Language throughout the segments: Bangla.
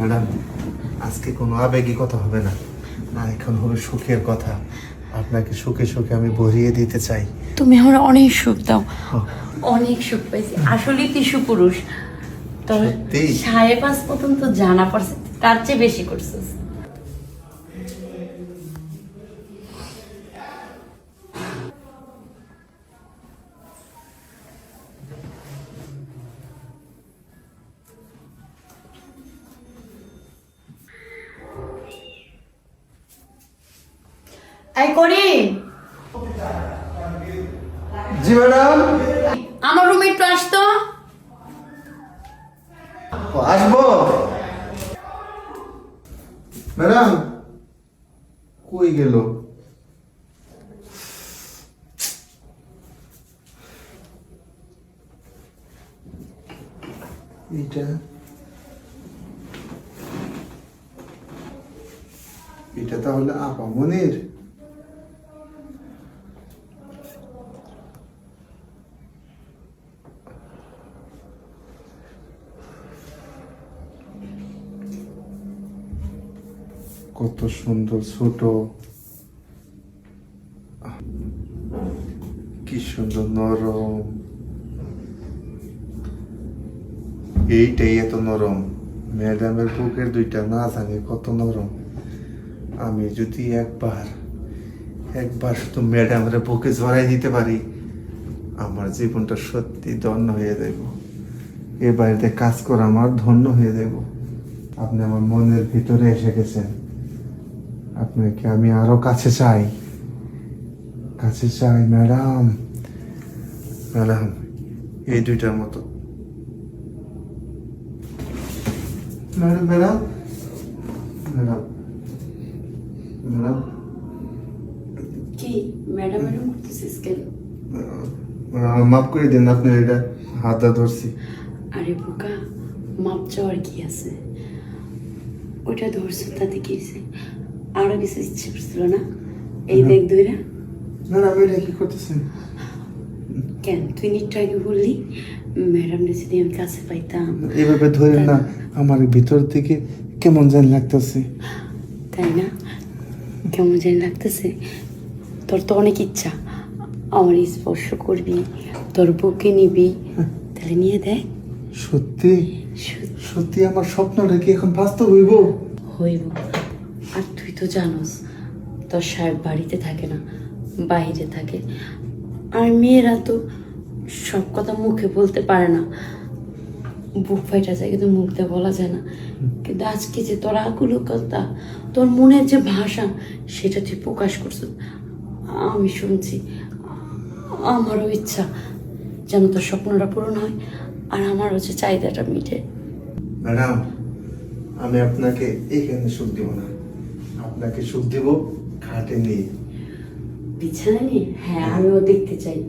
ম্যাডাম, আজকে কোনো আবেগী কথা হবে না, না এখন হবে সুখের কথা। আপনাকে সুখে সুখে আমি ভরিয়ে দিতে চাই। তুমি আমার অনেক সুখ দাও, হ্যাঁ। অনেক সুখ পাইছি। আসলে তুই সুপুরুষ, তোর সত্যি? 5.5 পর্যন্ত জানা পড়ছে, তার চেয়ে বেশি করছিস। এই করি, জি ম্যাডাম। আমার রুমে একটু আসতো। আসবো ম্যাডাম। কই গেল? এটা এটা তাহলে আপামনির। কত সুন্দর ছোট, কি সুন্দর নরম। এইটাই এত নরম, ম্যাডামের বুকের দুইটা না জানি কত নরম। আমি যদি একবার শুধু ম্যাডামের বুকে জড়াই দিতে পারি, আমার জীবনটা সত্যি ধন্য হয়ে যাব। এ বাড়িতে কাজ করা আমার ধন্য হয়ে যাব। আপনি আমার মনের ভিতরে এসে গেছেন। আপনাকে আমি আরো কাছে চাই ম্যাডাম। ম্যাডাম, এই দুইটার মতো। ম্যাডাম ম্যাডাম ম্যাডাম ম্যাডাম কি ম্যাডাম এরকম করতেছিস কেন? মাফ করে দিন, আপনার এটা হাতটা ধরছি। আরে বোকা, মাপ চাওয়ার কি আছে? ওটা ধরছো তাতে কি হয়েছে? আরো কিছু ইচ্ছে করছিল না? এই দেখ দইরা। না না, আমি এটা কি করতেছেন? কেন তুই নিশ্চয় আগে বললি ম্যাডাম যদি আমি কাছে পাইতাম। এইভাবে ধরে না, আমার ভিতর থেকে কেমন জানি লাগতেছে। তাই না? কেমন জানি লাগতেছে? তোর তো অনেক ইচ্ছা আমার স্পর্শ করবি, তোর বুকে নিবি, তাহলে নিয়ে দেখ। সত্যি সত্যি আমার স্বপ্নটা কি এখন বাস্তব হইব? হইব। আর তুই তো জানোস তোর সাহেব বাড়িতে থাকে না, বাইরে থাকে। আর মেয়েরা তো সব কথা মুখে বলতে পারে না, বুক ফাইটা যায় কিন্তু মুখ দিয়ে বলা যায় না। কিন্তু আজকে যে তোর আকুলতা, তোর মনের যে ভাষা, সেটা তুই প্রকাশ করছিস। আমি শুনছি, আমারও ইচ্ছা যেন তোর স্বপ্নটা পূরণ হয়, আর আমারও যে চাহিদাটা মিটে। ম্যাডাম, আমি আপনাকে এখানে সুখ দিব না, আপনাকে সুখ দিব খাটে নিয়ে। বিছানা নিয়ে? হ্যাঁ, আমিও দেখতে চাই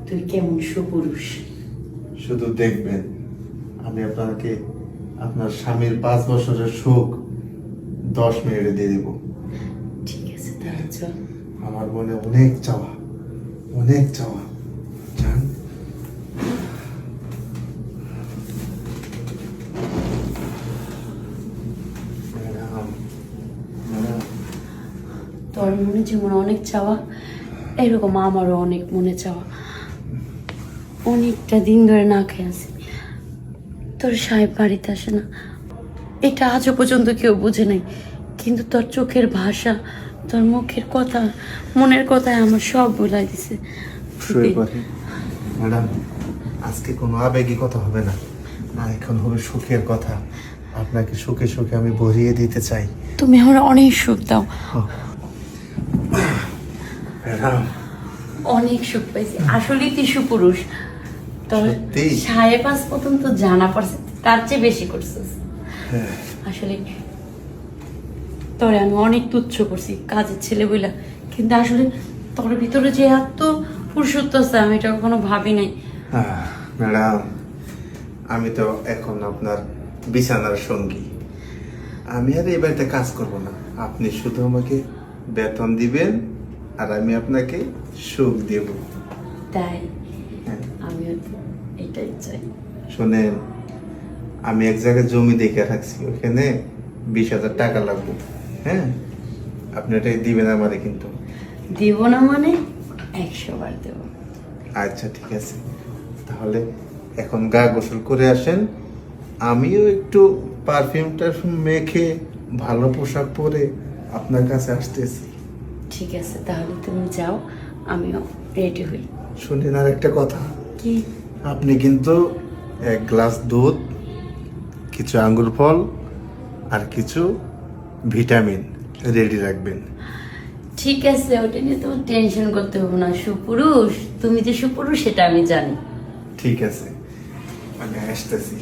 তুই কেমন সুপুরুষ। শুধু দেখবেন, আমি আপনাকে আপনার স্বামীর 5 বছরের সুখ 10 মিনিটে দিয়ে দেব। ঠিক আছে, তাহলে চল। আমার মনে অনেক চাওয়া, অনেক চাওয়া। জান, ম্যাডাম, ম্যাডাম, তোর মনে যেমন অনেক চাওয়া, এরকম আমারও অনেক মনে চাওয়া। অনেকটা দিন ধরে না খেয়ে আছি, তোর সাহেব বাড়িতে আসে না, এটা আজও পর্যন্ত কেউ বুঝে নাই। কিন্তু তোর চোখের ভাষা, তোর মুখের কথা, মনের কথায় আমার সব ভুলাই দিছে। শুয়ে পড়ি। ম্যাডাম, আজকে কোনো আবেগী কথা হবে না, না এখন হবে সুখের কথা। আপনাকে সুখে সুখে আমি ভরিয়ে দিতে চাই। তুমি আমার অনেক সুখ দাও, ম্যাডাম। অনেক সুখ পাইছি। আসলে তুই সুপুরুষ, তোর সত্যি? 5.5 পর্যন্ত জানা পড়ছে, তার চেয়ে বেশি করছিস। হ্যাঁ। আসলে তোরে আমি অনেক তুচ্ছ করছি কাজের ছেলে বইলা, কিন্তু আসলে তোর ভিতরে যে এত পুরুষত্ব আছে আমি এটা কখনো ভাবি নাই। ম্যাডাম, আমি তো এখন আপনার বিছানার সঙ্গী। আমি আর এই বাড়িতে কাজ করব না, আপনি শুধু আমাকে বেতন দিবেন আর আমি আপনাকে সুখ দেব। তাই হ্যাঁ। আমিও তো এটাই চাই। শোনেন, আমি এক জায়গায় জমি দেখে রাখছি, ওখানে 20,000 টাকা লাগবে। হ্যাঁ, আপনি এটাই দিবেন আমারে কিন্তু। দিব না মানে 100 বার দেব। আচ্ছা ঠিক আছে, তাহলে এখন গা গোসল করে আসেন, আমিও একটু পারফিউম টারফিউম মেখে ভালো পোশাক পরে আপনার কাছে আসতেছি। ঠিক আছে, তাহলে তুমি যাও, আমিও রেডি হই। শুনেন আর একটা কথা, কি? আপনি কিন্তু 1 গ্লাস দুধ, কিছু আঙ্গুর ফল আর কিছু ভিটামিন রেডি রাখবেন। ঠিক আছে, ওটা নিয়ে তোমার টেনশন করতে হবে না। সুপুরুষ, তুমি যে সুপুরুষ সেটা আমি জানি। ঠিক আছে, আমি আসতেছি।